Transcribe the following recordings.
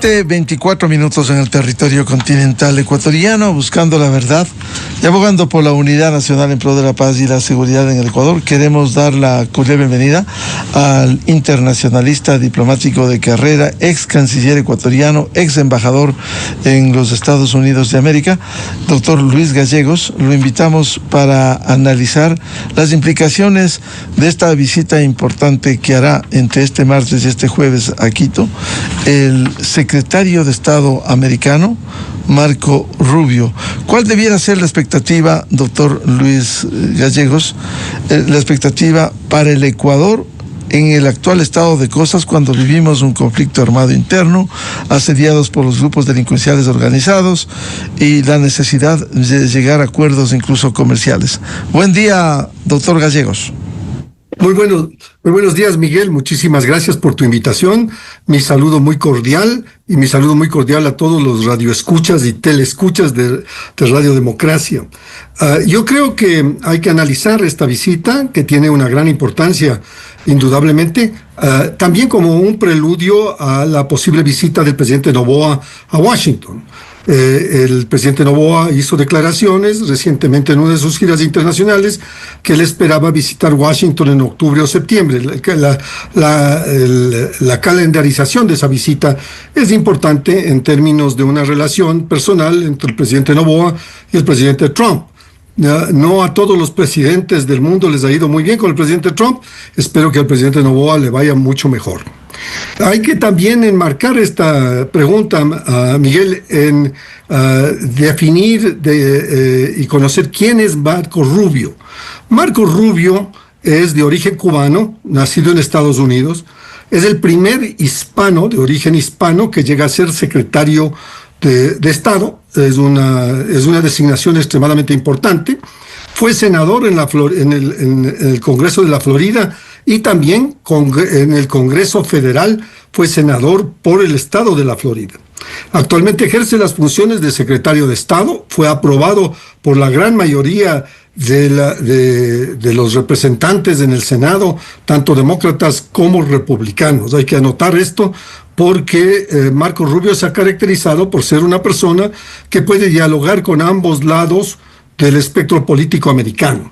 7:24 en el territorio continental ecuatoriano, buscando la verdad y abogando por la unidad nacional en pro de la paz y la seguridad en el Ecuador. Queremos dar la cordial bienvenida al internacionalista diplomático de carrera, ex canciller ecuatoriano, ex embajador en los Estados Unidos de América, doctor Luis Gallegos. Lo invitamos para analizar las implicaciones de esta visita importante que hará entre este martes y este jueves a Quito el secretario de Estado americano, Marco Rubio. ¿Cuál debiera ser la expectativa, doctor Luis Gallegos, la expectativa para el Ecuador en el actual estado de cosas, cuando vivimos un conflicto armado interno, asediados por los grupos delincuenciales organizados y la necesidad de llegar a acuerdos incluso comerciales? Buen día, doctor Gallegos. Muy buenos días, Miguel. Muchísimas gracias por tu invitación. Mi saludo muy cordial a todos los radioescuchas y teleescuchas de Radio Democracia. Yo creo que hay que analizar esta visita, que tiene una gran importancia, indudablemente, también como un preludio a la posible visita del presidente Noboa a Washington. El presidente Noboa hizo declaraciones recientemente en una de sus giras internacionales que él esperaba visitar Washington en octubre o septiembre. La calendarización de esa visita es importante en términos de una relación personal entre el presidente Noboa y el presidente Trump. No a todos los presidentes del mundo les ha ido muy bien con el presidente Trump. Espero que al presidente Noboa le vaya mucho mejor. Hay que también enmarcar esta pregunta, Miguel, en definir y conocer quién es Marco Rubio. Marco Rubio es de origen cubano, nacido en Estados Unidos. Es el primer hispano, de origen hispano, que llega a ser secretario de Estado. Es una designación extremadamente importante. Fue senador en el Congreso de la Florida y también en el Congreso Federal fue senador por el estado de la Florida. Actualmente ejerce las funciones de secretario de Estado. Fue aprobado por la gran mayoría de los representantes en el Senado, tanto demócratas como republicanos. Hay que anotar esto porque Marco Rubio se ha caracterizado por ser una persona que puede dialogar con ambos lados del espectro político americano.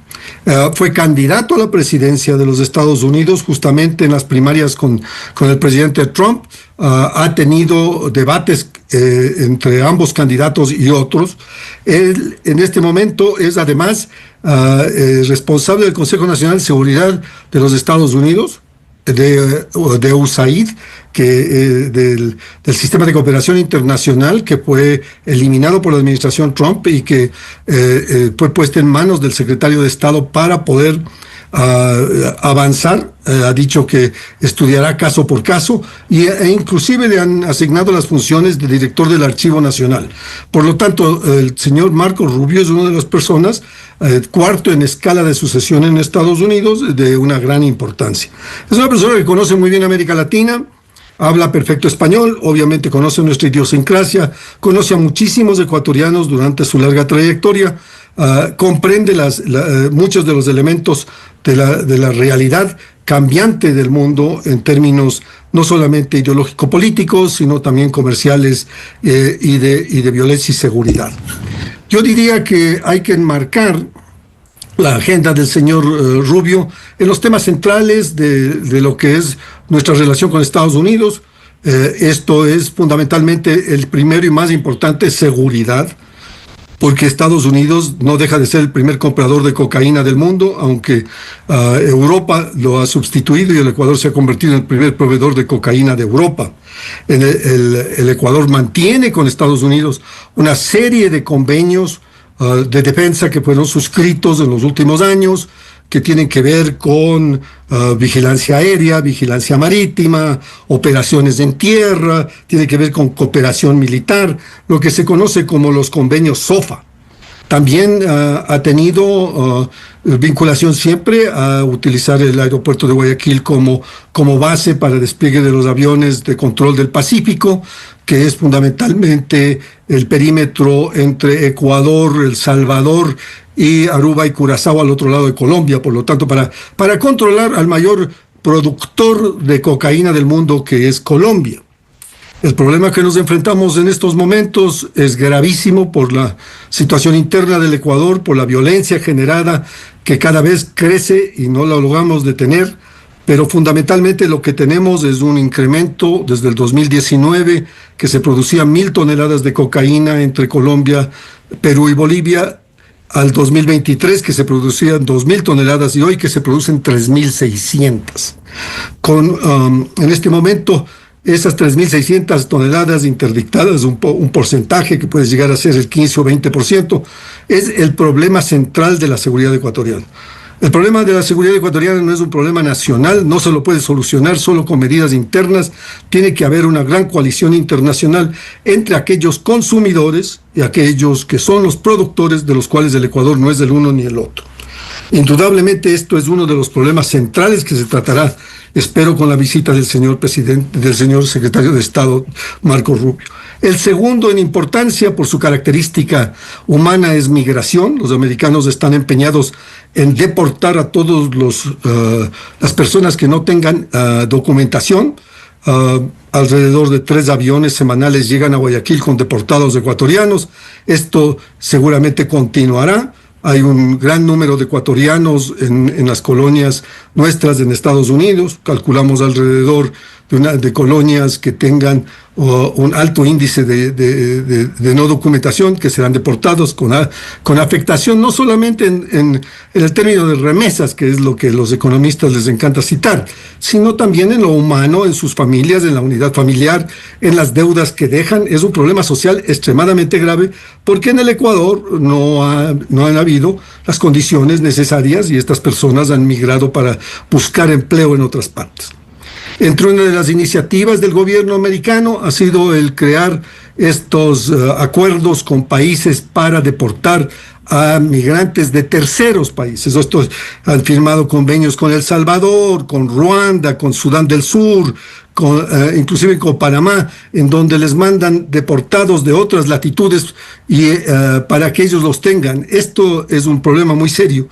Fue candidato a la presidencia de los Estados Unidos justamente en las primarias con el presidente Trump. Ha tenido debates entre ambos candidatos y otros. Él en este momento es además responsable del Consejo Nacional de Seguridad de los Estados Unidos, de USAID, del Sistema de Cooperación Internacional, que fue eliminado por la administración Trump y que fue puesto en manos del secretario de Estado para poder avanzar. Ha dicho que estudiará caso por caso e inclusive le han asignado las funciones de director del Archivo Nacional. Por lo tanto, el señor Marco Rubio es una de las personas cuarto en escala de sucesión en Estados Unidos de una gran importancia. Es una persona que conoce muy bien América Latina, habla perfecto español, obviamente conoce nuestra idiosincrasia, conoce a muchísimos ecuatorianos durante su larga trayectoria, comprende muchos de los elementos de la realidad cambiante del mundo en términos no solamente ideológico-políticos, sino también comerciales y de violencia y seguridad. Yo diría que hay que enmarcar la agenda del señor Rubio en los temas centrales de lo que es nuestra relación con Estados Unidos. Esto es fundamentalmente el primero y más importante, seguridad, porque Estados Unidos no deja de ser el primer comprador de cocaína del mundo, aunque Europa lo ha sustituido y el Ecuador se ha convertido en el primer proveedor de cocaína de Europa. El Ecuador mantiene con Estados Unidos una serie de convenios de defensa que fueron suscritos en los últimos años, que tienen que ver con vigilancia aérea, vigilancia marítima, operaciones en tierra, tiene que ver con cooperación militar, lo que se conoce como los convenios SOFA. También ha tenido vinculación siempre a utilizar el aeropuerto de Guayaquil como base para el despliegue de los aviones de control del Pacífico, que es fundamentalmente el perímetro entre Ecuador, El Salvador y Aruba y Curazao al otro lado de Colombia. Por lo tanto, para controlar al mayor productor de cocaína del mundo, que es Colombia. El problema que nos enfrentamos en estos momentos es gravísimo por la situación interna del Ecuador, por la violencia generada que cada vez crece y no la logramos detener, pero fundamentalmente lo que tenemos es un incremento desde el 2019 que se producían 1.000 toneladas de cocaína entre Colombia, Perú y Bolivia, al 2023 que se producían 2.000 toneladas y hoy que se producen 3.600. En este momento, esas 3.600 toneladas interdictadas, un porcentaje que puede llegar a ser el 15 o 20%, es el problema central de la seguridad ecuatoriana. El problema de la seguridad ecuatoriana no es un problema nacional, no se lo puede solucionar solo con medidas internas, tiene que haber una gran coalición internacional entre aquellos consumidores y aquellos que son los productores, de los cuales el Ecuador no es el uno ni el otro. Indudablemente esto es uno de los problemas centrales que se tratará, espero, con la visita del señor presidente, del señor secretario de Estado, Marco Rubio. El segundo en importancia por su característica humana es migración. Los americanos están empeñados en deportar a todos las personas que no tengan documentación. Alrededor de 3 aviones semanales llegan a Guayaquil con deportados ecuatorianos. Esto seguramente continuará. Hay un gran número de ecuatorianos en las colonias nuestras en Estados Unidos. Calculamos alrededor de colonias que tengan un alto índice de no documentación, que serán deportados con afectación, no solamente en el término de remesas, que es lo que los economistas les encanta citar, sino también en lo humano, en sus familias, en la unidad familiar, en las deudas que dejan. Es un problema social extremadamente grave, porque en el Ecuador no han habido las condiciones necesarias y estas personas han migrado para buscar empleo en otras partes. Entre una de las iniciativas del gobierno americano ha sido el crear estos acuerdos con países para deportar a migrantes de terceros países. Estos han firmado convenios con El Salvador, con Ruanda, con Sudán del Sur, inclusive con Panamá, en donde les mandan deportados de otras latitudes para que ellos los tengan. Esto es un problema muy serio,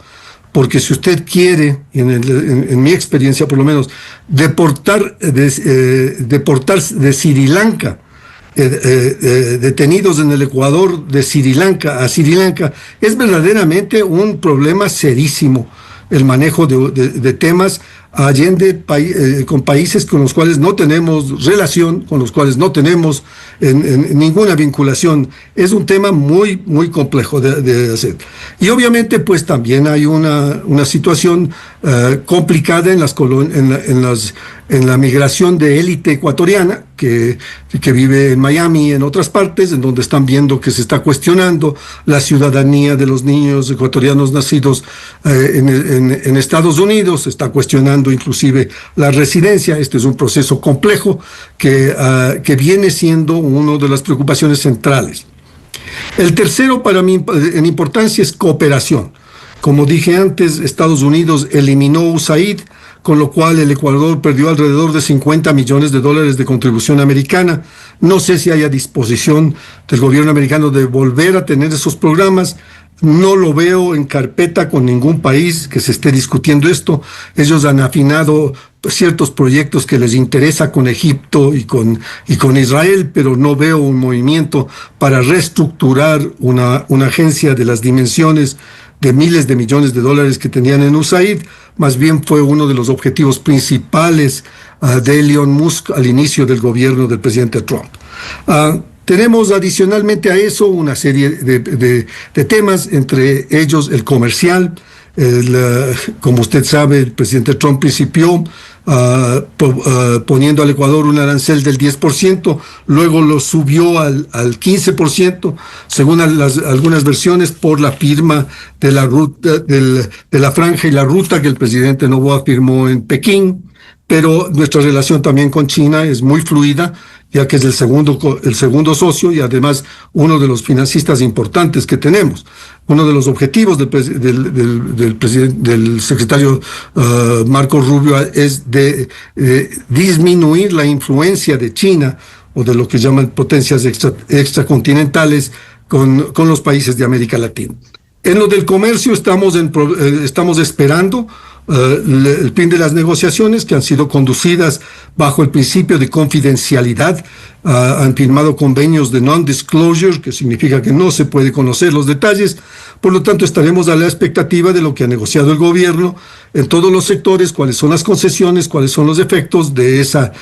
porque si usted quiere, en mi experiencia por lo menos, deportar de Sri Lanka, detenidos en el Ecuador de Sri Lanka a Sri Lanka, es verdaderamente un problema serísimo el manejo de temas allende con países con los cuales no tenemos relación, con los cuales no tenemos ninguna vinculación. Es un tema muy, muy complejo de hacer. Y obviamente pues también hay una situación complicada en la migración de élite ecuatoriana que vive en Miami y en otras partes, en donde están viendo que se está cuestionando la ciudadanía de los niños ecuatorianos nacidos en Estados Unidos, se está cuestionando inclusive la residencia. Este es un proceso complejo que viene siendo una de las preocupaciones centrales. El tercero para mí en importancia es cooperación. Como dije antes, Estados Unidos eliminó USAID, con lo cual el Ecuador perdió alrededor de $50 millones de contribución americana. No sé si haya disposición del gobierno americano de volver a tener esos programas. No lo veo en carpeta con ningún país que se esté discutiendo esto. Ellos han afinado ciertos proyectos que les interesa con Egipto y con Israel, pero no veo un movimiento para reestructurar una agencia de las dimensiones de miles de millones de dólares que tenían en USAID. Más bien fue uno de los objetivos principales de Elon Musk al inicio del gobierno del presidente Trump. Tenemos adicionalmente a eso una serie de temas, entre ellos el comercial. Como usted sabe, el presidente Trump principió poniendo al Ecuador un arancel del 10%, luego lo subió al 15%, según algunas versiones, por la firma de la ruta de la franja y la ruta que el presidente Noboa firmó en Pekín. Pero nuestra relación también con China es muy fluida, ya que es el segundo socio y además uno de los financistas importantes que tenemos. Uno de los objetivos del secretario Marco Rubio es de disminuir la influencia de China o de lo que llaman potencias extracontinentales con los países de América Latina. En lo del comercio estamos esperando el fin de las negociaciones, que han sido conducidas bajo el principio de confidencialidad. Han firmado convenios de non-disclosure, que significa que no se puede conocer los detalles. Por lo tanto, estaremos a la expectativa de lo que ha negociado el gobierno en todos los sectores, cuáles son las concesiones, cuáles son los efectos de esa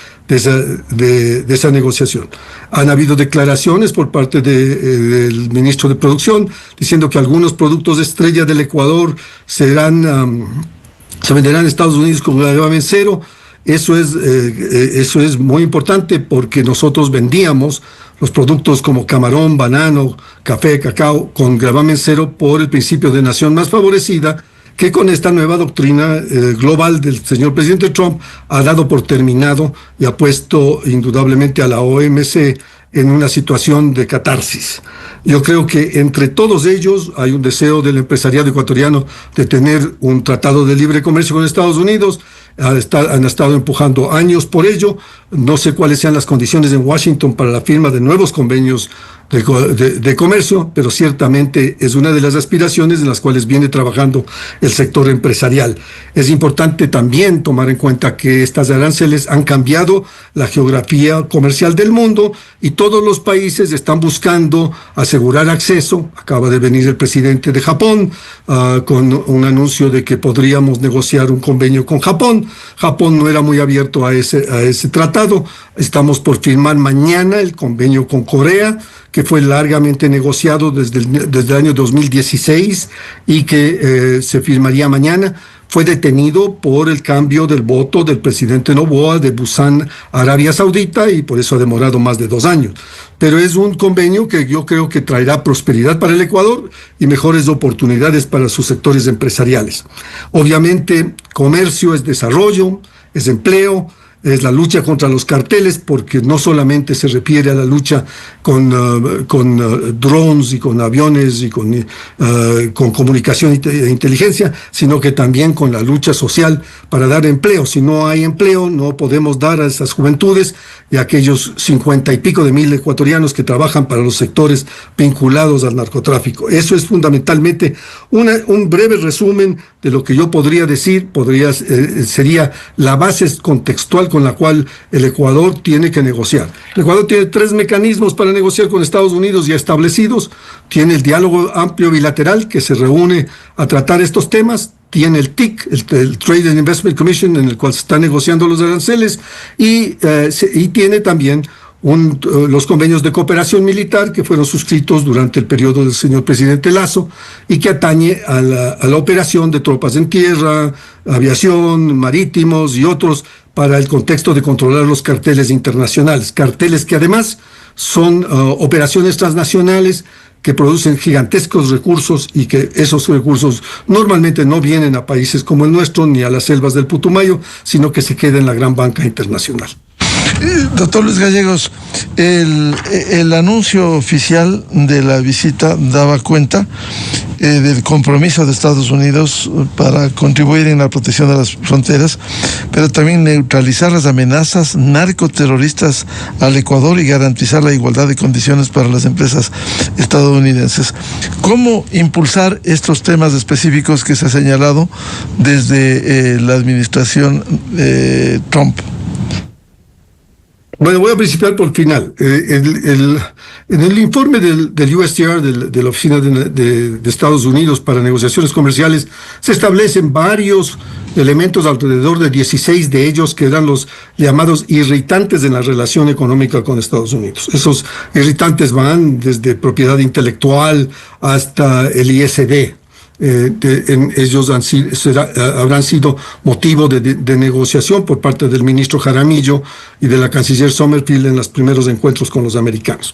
negociación. Han habido declaraciones por parte del ministro de Producción diciendo que algunos productos estrella del Ecuador se venderán en Estados Unidos con gravamen cero. Eso es muy importante, porque nosotros vendíamos los productos como camarón, banano, café, cacao con gravamen cero por el principio de nación más favorecida, que con esta nueva doctrina global del señor presidente Trump ha dado por terminado y ha puesto indudablemente a la OMC en una situación de catarsis. Yo creo que entre todos ellos hay un deseo del empresariado ecuatoriano de tener un tratado de libre comercio con Estados Unidos. Han estado empujando años por ello. No sé cuáles sean las condiciones en Washington para la firma de nuevos convenios de comercio, pero ciertamente es una de las aspiraciones en las cuales viene trabajando el sector empresarial. Es importante también tomar en cuenta que estas aranceles han cambiado la geografía comercial del mundo y todos los países están buscando asegurar acceso. Acaba de venir el presidente de Japón con un anuncio de que podríamos negociar un convenio con Japón. Japón no era muy abierto a ese tratado. Estamos por firmar mañana el convenio con Corea, que fue largamente negociado desde el año 2016 y que se firmaría mañana. Fue detenido por el cambio del voto del presidente Noboa de Busan, Arabia Saudita, y por eso ha demorado más de 2 años. Pero es un convenio que yo creo que traerá prosperidad para el Ecuador y mejores oportunidades para sus sectores empresariales. Obviamente, comercio es desarrollo, es empleo, es la lucha contra los carteles, porque no solamente se refiere a la lucha con drones y con aviones y con comunicación e inteligencia, sino que también con la lucha social para dar empleo. Si no hay empleo, no podemos dar a esas juventudes y a aquellos 50 y pico de mil ecuatorianos que trabajan para los sectores vinculados al narcotráfico. Eso es fundamentalmente un breve resumen de lo que yo podría decir. Sería la base contextual con la cual el Ecuador tiene que negociar. El Ecuador tiene 3 mecanismos para negociar con Estados Unidos ya establecidos. Tiene el diálogo amplio bilateral, que se reúne a tratar estos temas. Tiene el TIC, el Trade and Investment Commission, en el cual se están negociando los aranceles, y tiene también los convenios de cooperación militar que fueron suscritos durante el periodo del señor presidente Lasso y que atañe a la operación de tropas en tierra, aviación, marítimos y otros para el contexto de controlar los carteles internacionales. Carteles que además son operaciones transnacionales que producen gigantescos recursos y que esos recursos normalmente no vienen a países como el nuestro ni a las selvas del Putumayo, sino que se quedan en la gran banca internacional. Doctor Luis Gallegos, el anuncio oficial de la visita daba cuenta del compromiso de Estados Unidos para contribuir en la protección de las fronteras, pero también neutralizar las amenazas narcoterroristas al Ecuador y garantizar la igualdad de condiciones para las empresas estadounidenses. ¿Cómo impulsar estos temas específicos que se ha señalado desde la administración Trump? Bueno, voy a principiar por el final. En el informe del USTR, de la Oficina de Estados Unidos para Negociaciones Comerciales, se establecen varios elementos, alrededor de 16 de ellos, que eran los llamados irritantes en la relación económica con Estados Unidos. Esos irritantes van desde propiedad intelectual hasta el ISD. Ellos habrán sido motivo de negociación por parte del ministro Jaramillo y de la canciller Sommerfield en los primeros encuentros con los americanos.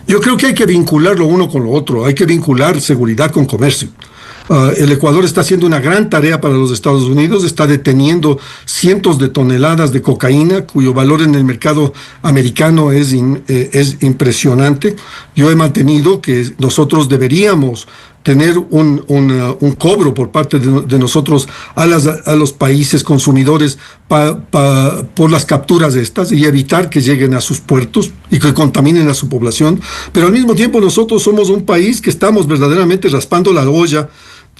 Yo creo que hay que vincular lo uno con lo otro, hay que vincular seguridad con comercio. El Ecuador está haciendo una gran tarea para los Estados Unidos, está deteniendo cientos de toneladas de cocaína, cuyo valor en el mercado americano es impresionante. Yo he mantenido que nosotros deberíamos tener un cobro por parte de nosotros a los países consumidores por las capturas de estas y evitar que lleguen a sus puertos y que contaminen a su población. Pero al mismo tiempo nosotros somos un país que estamos verdaderamente raspando la olla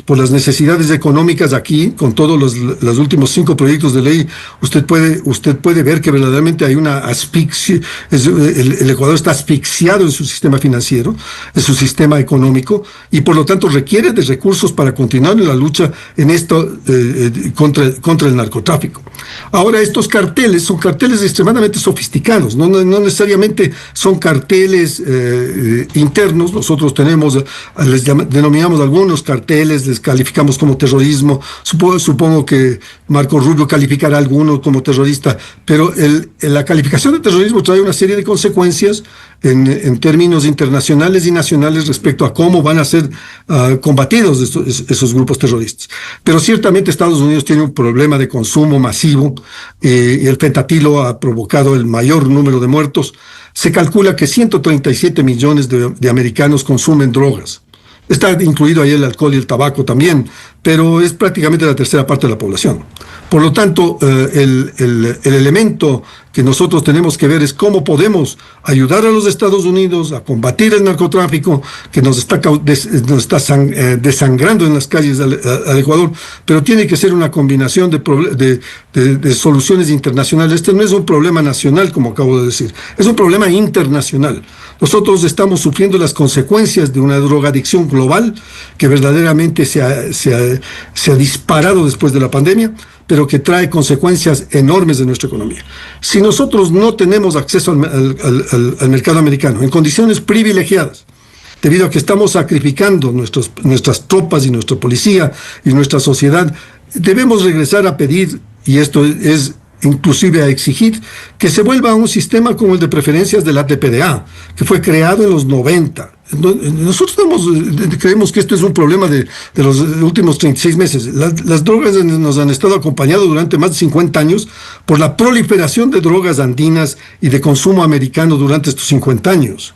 por las necesidades económicas aquí, con todos los últimos 5 proyectos de ley, usted puede ver que verdaderamente hay una asfixia. El Ecuador está asfixiado en su sistema financiero, en su sistema económico, y por lo tanto requiere de recursos para continuar en la lucha en esto contra el narcotráfico. Ahora, estos carteles son carteles extremadamente sofisticados, no necesariamente son carteles internos. Nosotros tenemos, denominamos algunos carteles, les calificamos como terrorismo. Supongo que Marco Rubio calificará a alguno como terrorista, pero la calificación de terrorismo trae una serie de consecuencias en términos internacionales y nacionales respecto a cómo van a ser combatidos esos grupos terroristas. Pero ciertamente Estados Unidos tiene un problema de consumo masivo, y el fentanilo ha provocado el mayor número de muertos. Se calcula que 137 millones de americanos consumen drogas. Está incluido ahí el alcohol y el tabaco también, pero es prácticamente la tercera parte de la población. Por lo tanto, el elemento que nosotros tenemos que ver es cómo podemos ayudar a los Estados Unidos a combatir el narcotráfico que nos está desangrando en las calles al Ecuador, pero tiene que ser una combinación de soluciones internacionales. Este no es un problema nacional, como acabo de decir, es un problema internacional. Nosotros estamos sufriendo las consecuencias de una drogadicción global que verdaderamente se ha disparado después de la pandemia, pero que trae consecuencias enormes de nuestra economía. Si nosotros no tenemos acceso al mercado americano en condiciones privilegiadas, debido a que estamos sacrificando nuestras tropas y nuestra policía y nuestra sociedad, debemos regresar a pedir, y esto es inclusive a exigir, que se vuelva a un sistema como el de preferencias de la TPDA, que fue creado en los 90. Nosotros creemos que esto es un problema de los últimos 36 meses. Las drogas nos han estado acompañando durante más de 50 años por la proliferación de drogas andinas y de consumo americano durante estos 50 años.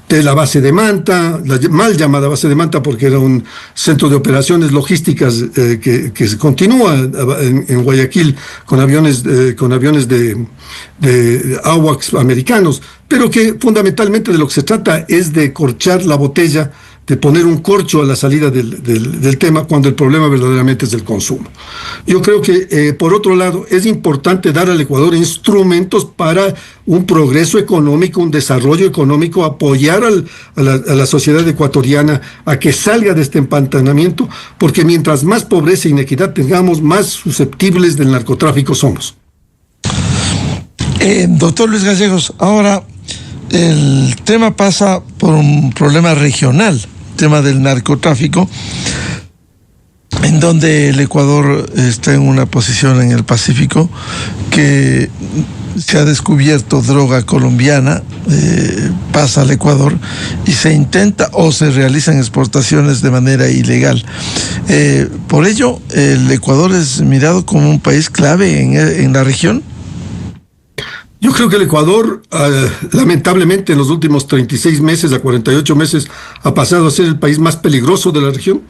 De la base de Manta, la mal llamada base de Manta, porque era un centro de operaciones logísticas que se continúa en Guayaquil con aviones de AWACS americanos, pero que fundamentalmente de lo que se trata es de corchar la botella, de poner un corcho a la salida del tema, cuando el problema verdaderamente es el consumo. Yo creo que, por otro lado, es importante dar al Ecuador instrumentos para un progreso económico, un desarrollo económico, apoyar a la sociedad ecuatoriana a que salga de este empantanamiento, porque mientras más pobreza e inequidad tengamos, más susceptibles del narcotráfico somos. Doctor Luis Gallegos, ahora el tema pasa por un problema regional, el tema del narcotráfico, en donde el Ecuador está en una posición en el Pacífico que se ha descubierto droga colombiana, pasa al Ecuador y se intenta o se realizan exportaciones de manera ilegal. Por ello, el Ecuador es mirado como un país clave en la región. Yo creo que el Ecuador, lamentablemente, en los últimos 36 meses a 48 meses, ha pasado a ser el país más peligroso de la región.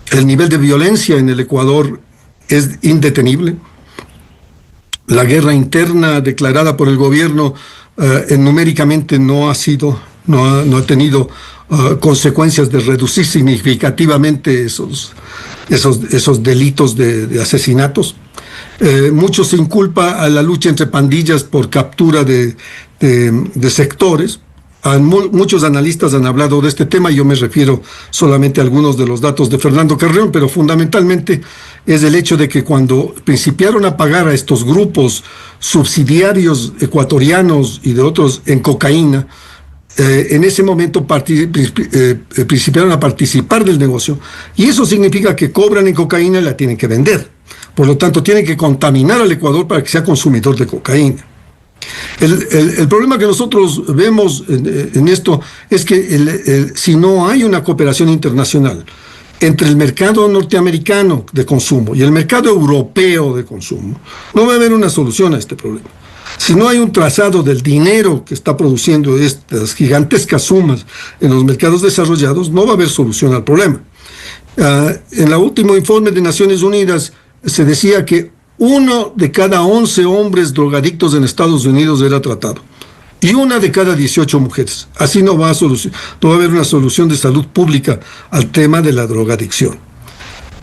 El nivel de violencia en el Ecuador es indetenible. La guerra interna declarada por el gobierno numéricamente no ha tenido consecuencias de reducir significativamente esos delitos de asesinatos. Mucho se inculpa a la lucha entre pandillas por captura de sectores. Muchos analistas han hablado de este tema, y yo me refiero solamente a algunos de los datos de Fernando Carreón, pero fundamentalmente es el hecho de que cuando principiaron a pagar a estos grupos subsidiarios ecuatorianos y de otros en cocaína, en ese momento principiaron a participar del negocio, y eso significa que cobran en cocaína y la tienen que vender. Por lo tanto, tienen que contaminar al Ecuador para que sea consumidor de cocaína. El problema que nosotros vemos en esto es que si no hay una cooperación internacional entre el mercado norteamericano de consumo y el mercado europeo de consumo, no va a haber una solución a este problema. Si no hay un trazado del dinero que está produciendo estas gigantescas sumas en los mercados desarrollados, no va a haber solución al problema. En el último informe de Naciones Unidas se decía que 1 de cada 11 hombres drogadictos en Estados Unidos era tratado, y 1 de cada 18 mujeres. Así no va a haber una solución de salud pública al tema de la drogadicción.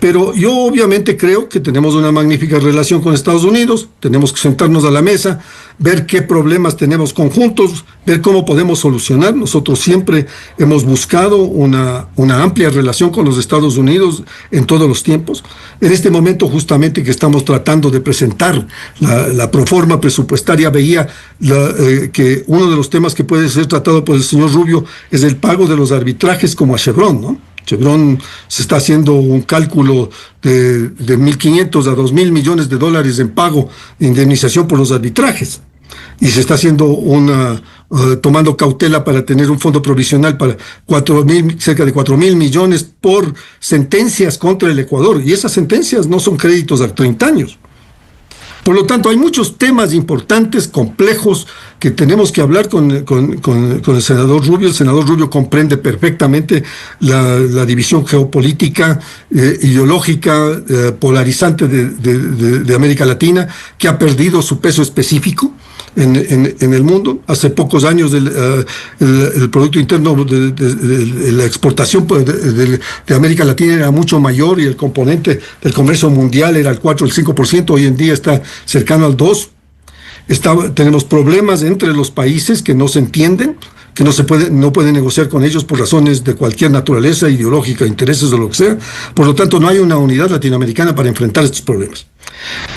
Pero yo obviamente creo que tenemos una magnífica relación con Estados Unidos, tenemos que sentarnos a la mesa, ver qué problemas tenemos conjuntos, ver cómo podemos solucionar. Nosotros siempre hemos buscado una amplia relación con los Estados Unidos en todos los tiempos. En este momento justamente que estamos tratando de presentar la proforma presupuestaria, veía que uno de los temas que puede ser tratado por el señor Rubio es el pago de los arbitrajes como a Chevron, ¿no? Chevron se está haciendo un cálculo de 1.500 a 2.000 millones de dólares en pago de indemnización por los arbitrajes. Y se está haciendo tomando cautela para tener un fondo provisional para cerca de 4.000 millones por sentencias contra el Ecuador. Y esas sentencias no son créditos a 30 años. Por lo tanto, hay muchos temas importantes, complejos, que tenemos que hablar con el senador Rubio. El senador Rubio comprende perfectamente la división geopolítica, ideológica, polarizante de América Latina, que ha perdido su peso específico en el mundo. Hace pocos años el Producto Interno de la exportación de América Latina era mucho mayor y el componente del comercio mundial era el 4 o el 5%, hoy en día está cercano al 2%. Tenemos problemas entre los países que no se entienden, que no pueden negociar con ellos por razones de cualquier naturaleza, ideológica, intereses o lo que sea. Por lo tanto, no hay una unidad latinoamericana para enfrentar estos problemas.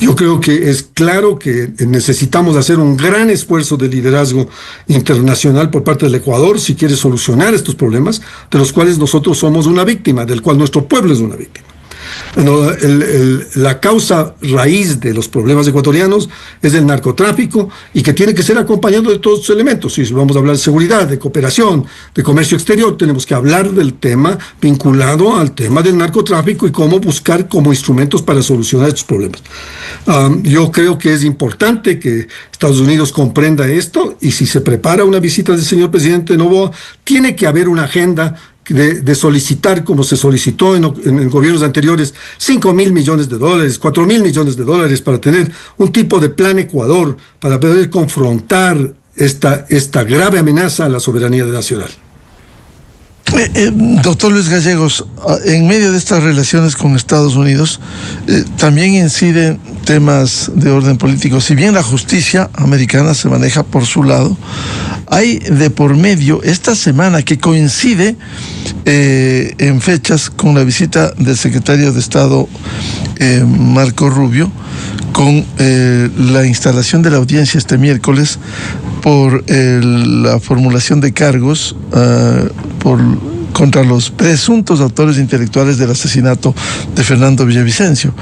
Yo creo que es claro que necesitamos hacer un gran esfuerzo de liderazgo internacional por parte del Ecuador si quiere solucionar estos problemas, de los cuales nosotros somos una víctima, del cual nuestro pueblo es una víctima. Bueno, la causa raíz de los problemas ecuatorianos es el narcotráfico y que tiene que ser acompañado de todos sus elementos. Si vamos a hablar de seguridad, de cooperación, de comercio exterior, tenemos que hablar del tema vinculado al tema del narcotráfico y cómo buscar como instrumentos para solucionar estos problemas. Yo creo que es importante que Estados Unidos comprenda esto y si se prepara una visita del señor presidente Noboa, tiene que haber una agenda de solicitar, como se solicitó en gobiernos anteriores, 5.000 millones de dólares, 4.000 millones de dólares para tener un tipo de plan Ecuador para poder confrontar esta grave amenaza a la soberanía nacional. Doctor Luis Gallegos, en medio de estas relaciones con Estados Unidos, también inciden temas de orden político. Si bien la justicia americana se maneja por su lado, hay de por medio esta semana que coincide en fechas con la visita del secretario de Estado Marco Rubio, con la instalación de la audiencia este miércoles por la formulación de cargos contra los presuntos autores intelectuales del asesinato de Fernando Villavicencio.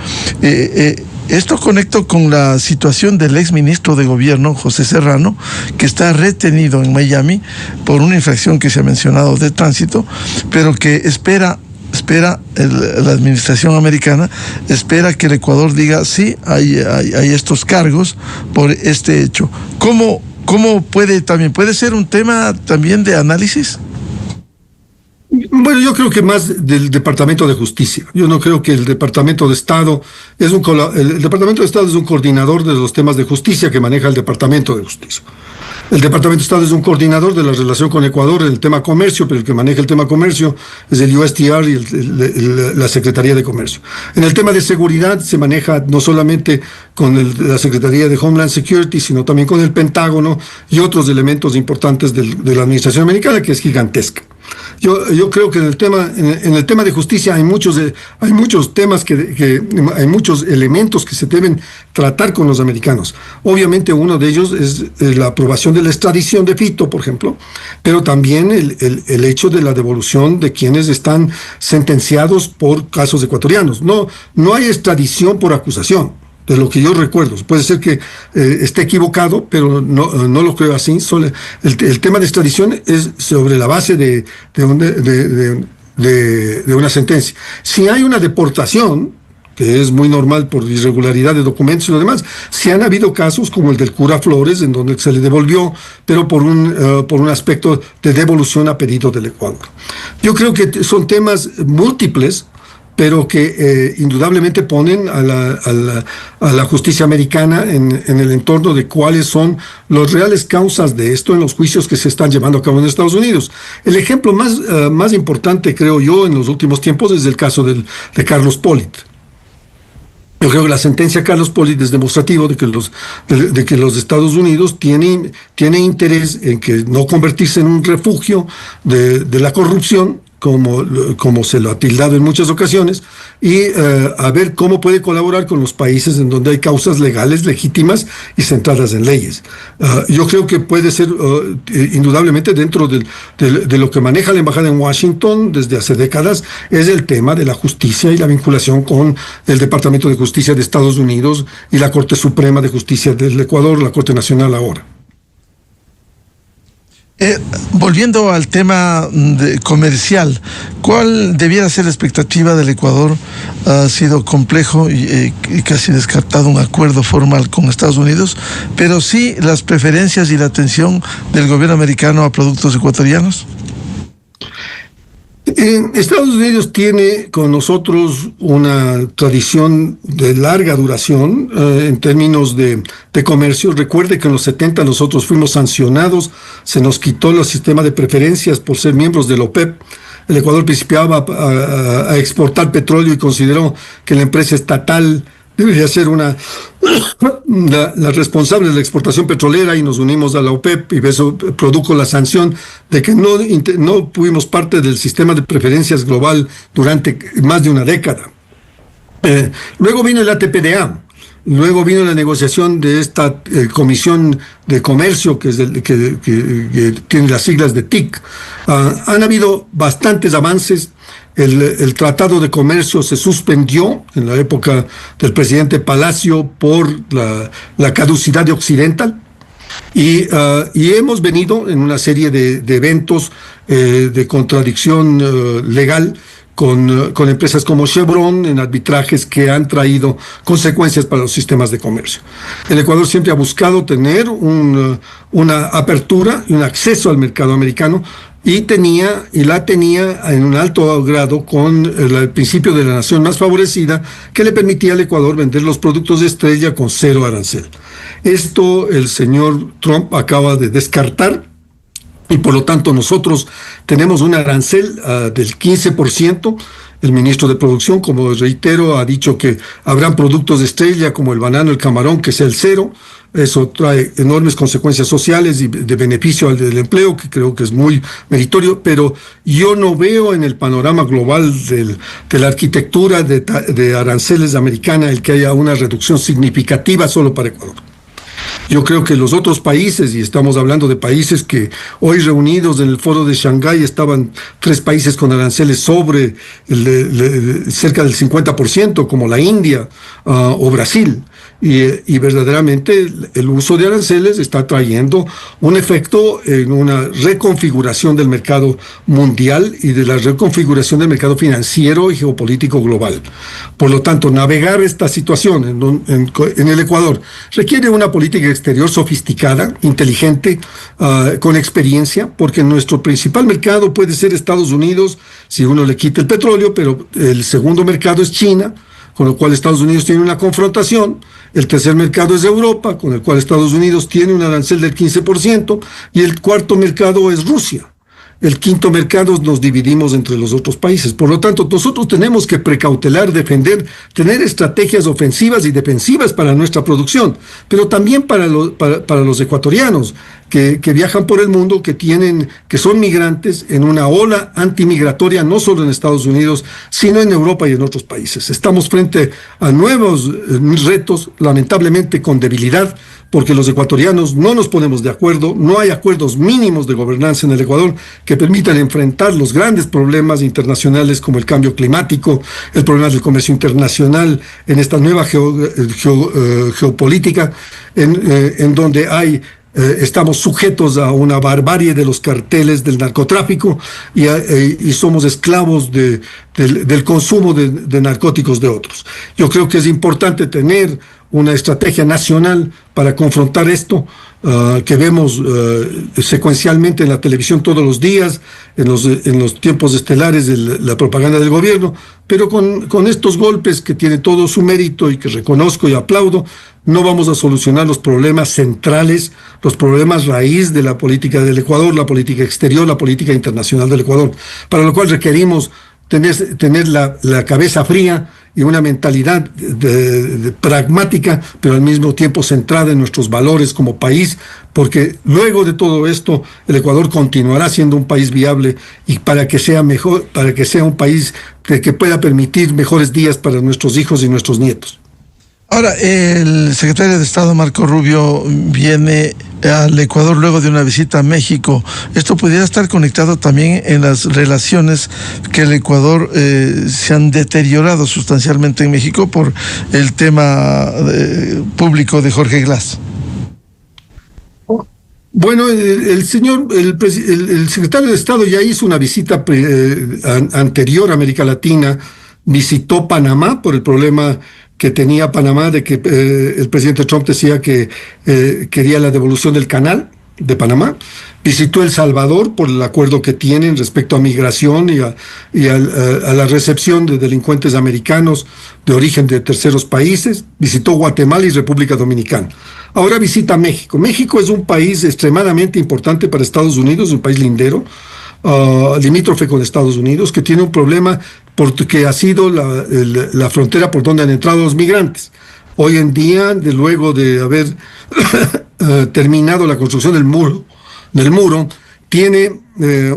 Esto conecto con la situación del exministro de Gobierno, José Serrano, que está retenido en Miami por una infracción que se ha mencionado de tránsito, pero que espera la administración americana, espera que el Ecuador diga sí, hay estos cargos por este hecho. ¿Cómo puede ser un tema también de análisis? Bueno, yo creo que más del Departamento de Justicia. Yo no creo que el Departamento de Estado el Departamento de Estado es un coordinador de los temas de justicia que maneja el Departamento de Justicia. El Departamento de Estado es un coordinador de la relación con Ecuador en el tema comercio, pero el que maneja el tema comercio es el USTR y la Secretaría de Comercio. En el tema de seguridad se maneja no solamente con la Secretaría de Homeland Security, sino también con el Pentágono y otros elementos importantes de la administración americana, que es gigantesca. Yo creo que en el tema de justicia hay muchos temas hay muchos elementos que se deben tratar con los americanos. Obviamente uno de ellos es la aprobación de la extradición de Fito, por ejemplo, pero también el hecho de la devolución de quienes están sentenciados por casos ecuatorianos. No hay extradición por acusación. De lo que yo recuerdo, puede ser que esté equivocado, pero no lo creo así. El tema de extradición es sobre la base de una sentencia. Si hay una deportación, que es muy normal por irregularidad de documentos y lo demás, si han habido casos como el del cura Flores, en donde se le devolvió, pero por un aspecto de devolución a pedido del Ecuador. Yo creo que son temas múltiples, pero que indudablemente ponen a la justicia americana en el entorno de cuáles son las reales causas de esto en los juicios que se están llevando a cabo en Estados Unidos. El ejemplo más importante, creo yo, en los últimos tiempos es el caso de Carlos Pollitt. Yo creo que la sentencia de Carlos Pollitt es demostrativo de que los Estados Unidos tienen interés en que no convertirse en un refugio de la corrupción, como se lo ha tildado en muchas ocasiones, y a ver cómo puede colaborar con los países en donde hay causas legales, legítimas y centradas en leyes. Yo creo que puede ser indudablemente dentro de lo que maneja la embajada en Washington desde hace décadas, es el tema de la justicia y la vinculación con el Departamento de Justicia de Estados Unidos y la Corte Suprema de Justicia del Ecuador, la Corte Nacional ahora. Volviendo al tema comercial, ¿cuál debiera ser la expectativa del Ecuador? Ha sido complejo y casi descartado un acuerdo formal con Estados Unidos, pero sí las preferencias y la atención del gobierno americano a productos ecuatorianos. Estados Unidos tiene con nosotros una tradición de larga duración en términos de comercio. Recuerde que en los 70 nosotros fuimos sancionados, se nos quitó el sistema de preferencias por ser miembros de la OPEP. El Ecuador principiaba a exportar petróleo y consideró que la empresa estatal debería ser la responsable de la exportación petrolera, y nos unimos a la OPEP, y eso produjo la sanción de que no fuimos parte del sistema de preferencias global durante más de una década. Luego vino el ATPDA. Luego vino la negociación de esta Comisión de Comercio, que tiene las siglas de TIC. Han habido bastantes avances. El Tratado de Comercio se suspendió en la época del presidente Palacio por la caducidad de Occidental. Y hemos venido en una serie de eventos de contradicción legal con empresas como Chevron en arbitrajes que han traído consecuencias para los sistemas de comercio. El Ecuador siempre ha buscado tener una apertura y un acceso al mercado americano, y la tenía en un alto grado con el principio de la nación más favorecida, que le permitía al Ecuador vender los productos de estrella con 0 arancel. Esto el señor Trump acaba de descartar, y por lo tanto nosotros tenemos un arancel del 15%. El ministro de Producción, como reitero, ha dicho que habrán productos de estrella como el banano, el camarón, que sea el 0. Eso trae enormes consecuencias sociales y de beneficio del empleo, que creo que es muy meritorio, pero yo no veo en el panorama global de la arquitectura de aranceles americana el que haya una reducción significativa solo para Ecuador. Yo creo que los otros países, y estamos hablando de países que hoy reunidos en el foro de Shanghái estaban 3 países con aranceles sobre cerca del 50%, como la India o Brasil. Y verdaderamente el uso de aranceles está trayendo un efecto en una reconfiguración del mercado mundial y de la reconfiguración del mercado financiero y geopolítico global. Por lo tanto, navegar esta situación en el Ecuador requiere una política exterior sofisticada, inteligente, con experiencia, porque nuestro principal mercado puede ser Estados Unidos si uno le quita el petróleo, pero el segundo mercado es China, con lo cual Estados Unidos tiene una confrontación. El tercer mercado es Europa, con el cual Estados Unidos tiene un arancel del 15%, y el cuarto mercado es Rusia. El quinto mercado nos dividimos entre los otros países. Por lo tanto, nosotros tenemos que precautelar, defender, tener estrategias ofensivas y defensivas para nuestra producción, pero también para los ecuatorianos que viajan por el mundo, que son migrantes en una ola antimigratoria, no solo en Estados Unidos, sino en Europa y en otros países. Estamos frente a nuevos retos, lamentablemente con debilidad, porque los ecuatorianos no nos ponemos de acuerdo, no hay acuerdos mínimos de gobernanza en el Ecuador que permitan enfrentar los grandes problemas internacionales como el cambio climático, el problema del comercio internacional, en esta nueva geopolítica, en donde estamos sujetos a una barbarie de los carteles del narcotráfico y somos esclavos del consumo de narcóticos de otros. Yo creo que es importante tener una estrategia nacional para confrontar esto, que vemos secuencialmente en la televisión todos los días, en los tiempos estelares de la propaganda del gobierno, pero con estos golpes que tiene todo su mérito y que reconozco y aplaudo, no vamos a solucionar los problemas centrales, los problemas raíz de la política del Ecuador, la política exterior, la política internacional del Ecuador, para lo cual requerimos tener la cabeza fría y una mentalidad pragmática, pero al mismo tiempo centrada en nuestros valores como país, porque luego de todo esto el Ecuador continuará siendo un país viable, y para que sea mejor, para que sea un país que pueda permitir mejores días para nuestros hijos y nuestros nietos. Ahora, el secretario de Estado Marco Rubio viene al Ecuador luego de una visita a México. Esto pudiera estar conectado también en las relaciones que el Ecuador se han deteriorado sustancialmente en México por el tema público de Jorge Glass. Bueno, el secretario de Estado ya hizo una visita anterior a América Latina, visitó Panamá por el problema que tenía Panamá de que el presidente Trump decía que quería la devolución del canal de Panamá. Visitó El Salvador por el acuerdo que tienen respecto a migración y a la recepción de delincuentes americanos de origen de terceros países. Visitó Guatemala y República Dominicana. Ahora visita México. México es un país extremadamente importante para Estados Unidos, un país lindero, limítrofe con Estados Unidos, que tiene un problema porque ha sido la frontera por donde han entrado los migrantes. Hoy en día, luego de haber terminado la construcción del muro, tiene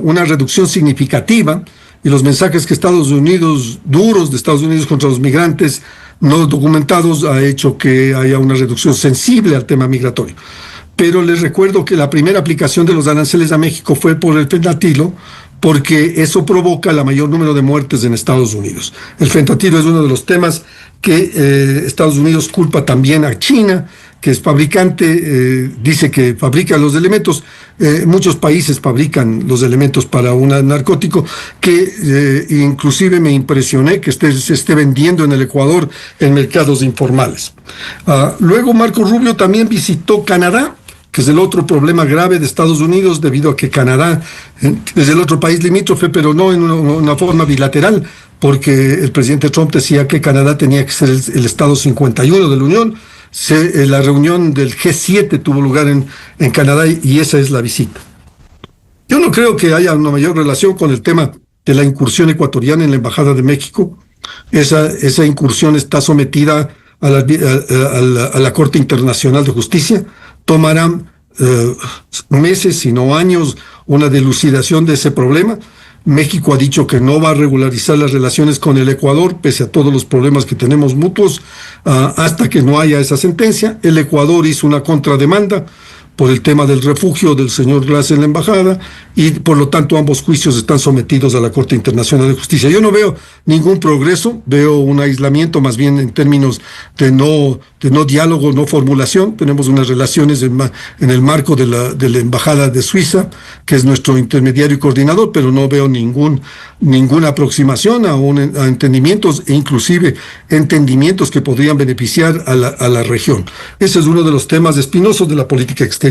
una reducción significativa, y los mensajes que Estados Unidos, duros de Estados Unidos contra los migrantes no documentados, ha hecho que haya una reducción sensible al tema migratorio. Pero les recuerdo que la primera aplicación de los aranceles a México fue por el fentanilo, porque eso provoca el mayor número de muertes en Estados Unidos. El fentanilo es uno de los temas que Estados Unidos culpa también a China, que es fabricante, dice que fabrica los elementos. Muchos países fabrican los elementos para un narcótico que inclusive me impresioné que se esté vendiendo en el Ecuador en mercados informales. Luego Marco Rubio también visitó Canadá, que es el otro problema grave de Estados Unidos, debido a que Canadá es el otro país limítrofe, pero no en una forma bilateral, porque el presidente Trump decía que Canadá tenía que ser el Estado 51 de la Unión. La reunión del G7 tuvo lugar en Canadá, y esa es la visita. Yo no creo que haya una mayor relación con el tema de la incursión ecuatoriana en la Embajada de México. Esa incursión está sometida a la Corte Internacional de Justicia. Tomarán meses, si no años, una dilucidación de ese problema. México ha dicho que no va a regularizar las relaciones con el Ecuador, pese a todos los problemas que tenemos mutuos, hasta que no haya esa sentencia. El Ecuador hizo una contrademanda por el tema del refugio del señor Glass en la embajada, y por lo tanto ambos juicios están sometidos a la Corte Internacional de Justicia. Yo no veo ningún progreso, veo un aislamiento más bien en términos de no diálogo, no formulación. Tenemos unas relaciones en el marco de la Embajada de Suiza, que es nuestro intermediario y coordinador, pero no veo ninguna aproximación a entendimientos, e inclusive entendimientos que podrían beneficiar a la región. Ese es uno de los temas espinosos de la política exterior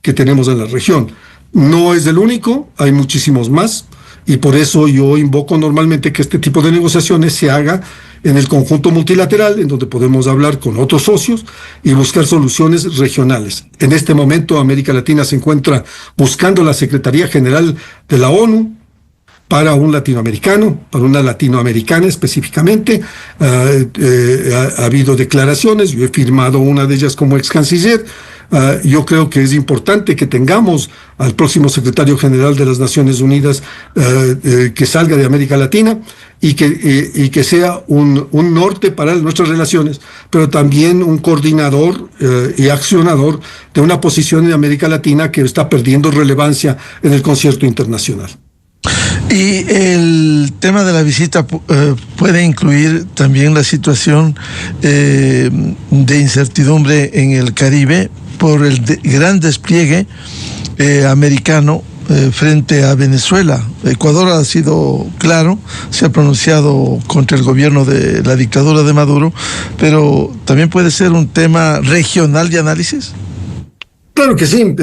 que tenemos en la región. No es el único, hay muchísimos más, y por eso yo invoco normalmente que este tipo de negociaciones se haga en el conjunto multilateral, en donde podemos hablar con otros socios y buscar soluciones regionales. En este momento América Latina se encuentra buscando la Secretaría General de la ONU para un latinoamericano, para una latinoamericana específicamente. Ha habido declaraciones, yo he firmado una de ellas como ex canciller. Yo creo que es importante que tengamos al próximo secretario general de las Naciones Unidas que salga de América Latina, y que sea un norte para nuestras relaciones, pero también un coordinador y accionador de una posición en América Latina que está perdiendo relevancia en el concierto internacional. Y el tema de la visita puede incluir también la situación de incertidumbre en el Caribe por el gran despliegue americano frente a Venezuela. Ecuador ha sido claro, se ha pronunciado contra el gobierno de la dictadura de Maduro, pero también puede ser un tema regional de análisis. Claro que sí.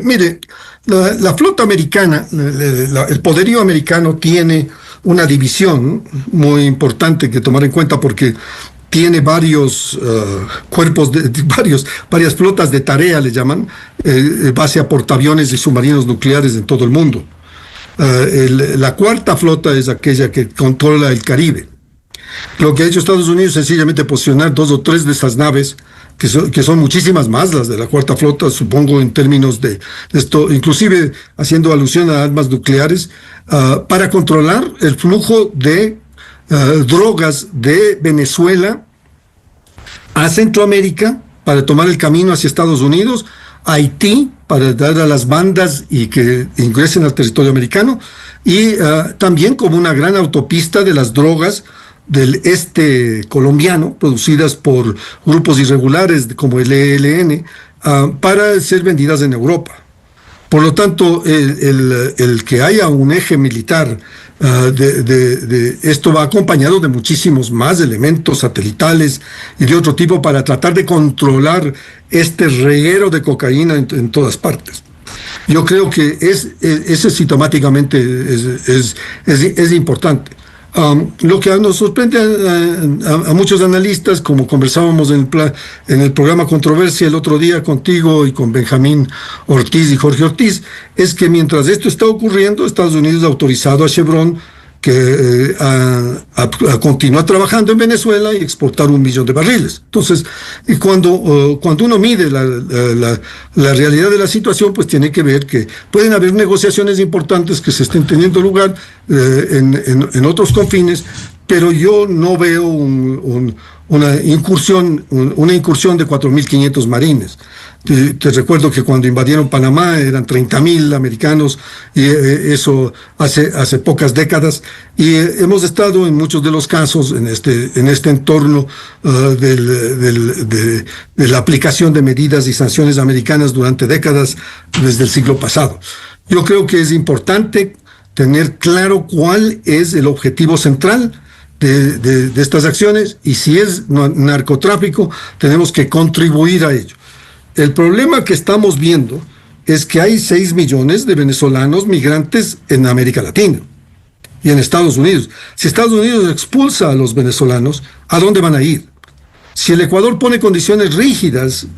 Mire, la flota americana, el poderío americano tiene una división muy importante que tomar en cuenta porque tiene varios cuerpos, varias flotas de tarea, le llaman, base a portaaviones y submarinos nucleares en todo el mundo. La cuarta flota es aquella que controla el Caribe. Lo que ha hecho Estados Unidos es sencillamente posicionar 2 o 3 de esas naves, que son muchísimas más las de la cuarta flota, supongo, en términos de esto, inclusive haciendo alusión a armas nucleares, para controlar el flujo de drogas de Venezuela a Centroamérica, para tomar el camino hacia Estados Unidos, Haití, para dar a las bandas y que ingresen al territorio americano, y también como una gran autopista de las drogas del este colombiano, producidas por grupos irregulares como el ELN, para ser vendidas en Europa. Por lo tanto, el que haya un eje militar de esto va acompañado de muchísimos más elementos satelitales y de otro tipo para tratar de controlar este reguero de cocaína en todas partes. Yo creo que ese sintomáticamente es importante. Lo que nos sorprende a muchos analistas, como conversábamos en el programa Controversia el otro día contigo y con Benjamín Ortiz y Jorge Ortiz, es que mientras esto está ocurriendo, Estados Unidos ha autorizado a Chevron que a continuar trabajando en Venezuela y exportar 1 millón de barriles. Entonces, cuando uno mide la realidad de la situación, pues tiene que ver que pueden haber negociaciones importantes que se estén teniendo lugar en otros confines, pero yo no veo una incursión de 4.500 marines. Te recuerdo que cuando invadieron Panamá eran 30.000 americanos, y eso hace pocas décadas, y hemos estado en muchos de los casos en este entorno de la aplicación de medidas y sanciones americanas durante décadas desde el siglo pasado. Yo creo que es importante tener claro cuál es el objetivo central de estas acciones, y si es narcotráfico, tenemos que contribuir a ello. El problema que estamos viendo es que hay 6 millones de venezolanos migrantes en América Latina y en Estados Unidos. Si Estados Unidos expulsa a los venezolanos, ¿a dónde van a ir? Si el Ecuador pone condiciones rígidas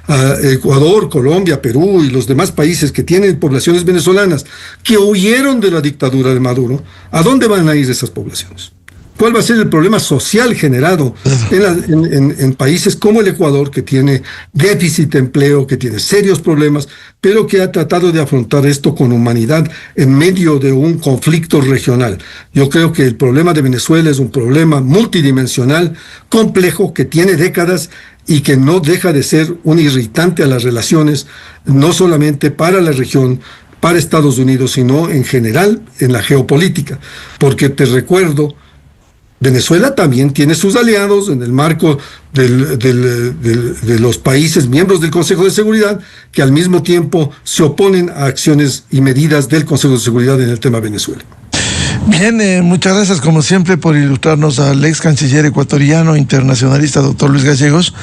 a Ecuador, Colombia, Perú y los demás países que tienen poblaciones venezolanas que huyeron de la dictadura de Maduro, ¿a dónde van a ir esas poblaciones? ¿Cuál va a ser el problema social generado en países como el Ecuador, que tiene déficit de empleo, que tiene serios problemas, pero que ha tratado de afrontar esto con humanidad en medio de un conflicto regional? Yo creo que el problema de Venezuela es un problema multidimensional, complejo, que tiene décadas y que no deja de ser un irritante a las relaciones, no solamente para la región, para Estados Unidos, sino en general en la geopolítica. Porque te recuerdo, Venezuela también tiene sus aliados en el marco de los países miembros del Consejo de Seguridad, que al mismo tiempo se oponen a acciones y medidas del Consejo de Seguridad en el tema Venezuela. Bien, muchas gracias como siempre por ilustrarnos al ex canciller ecuatoriano internacionalista doctor Luis Gallegos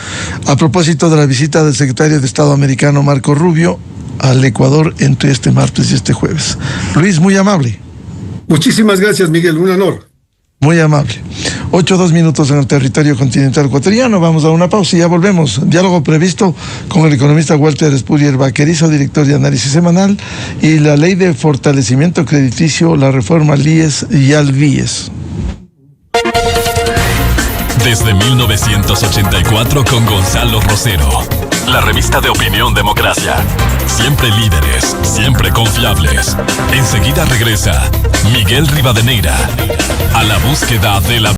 a propósito de la visita del secretario de Estado americano Marco Rubio al Ecuador entre este martes y este jueves. Luis, muy amable. Muchísimas gracias, Miguel, un honor. Muy amable. 8:02 en el territorio continental ecuatoriano. Vamos a una pausa y ya volvemos. Diálogo previsto con el economista Walter Spurrier Vaquerizo, director de Análisis Semanal, y la ley de fortalecimiento crediticio, la reforma LIES y ALVIES. Desde 1984 con Gonzalo Rosero. La revista de opinión Democracia. Siempre líderes, siempre confiables. Enseguida regresa Miguel Rivadeneira a la búsqueda de la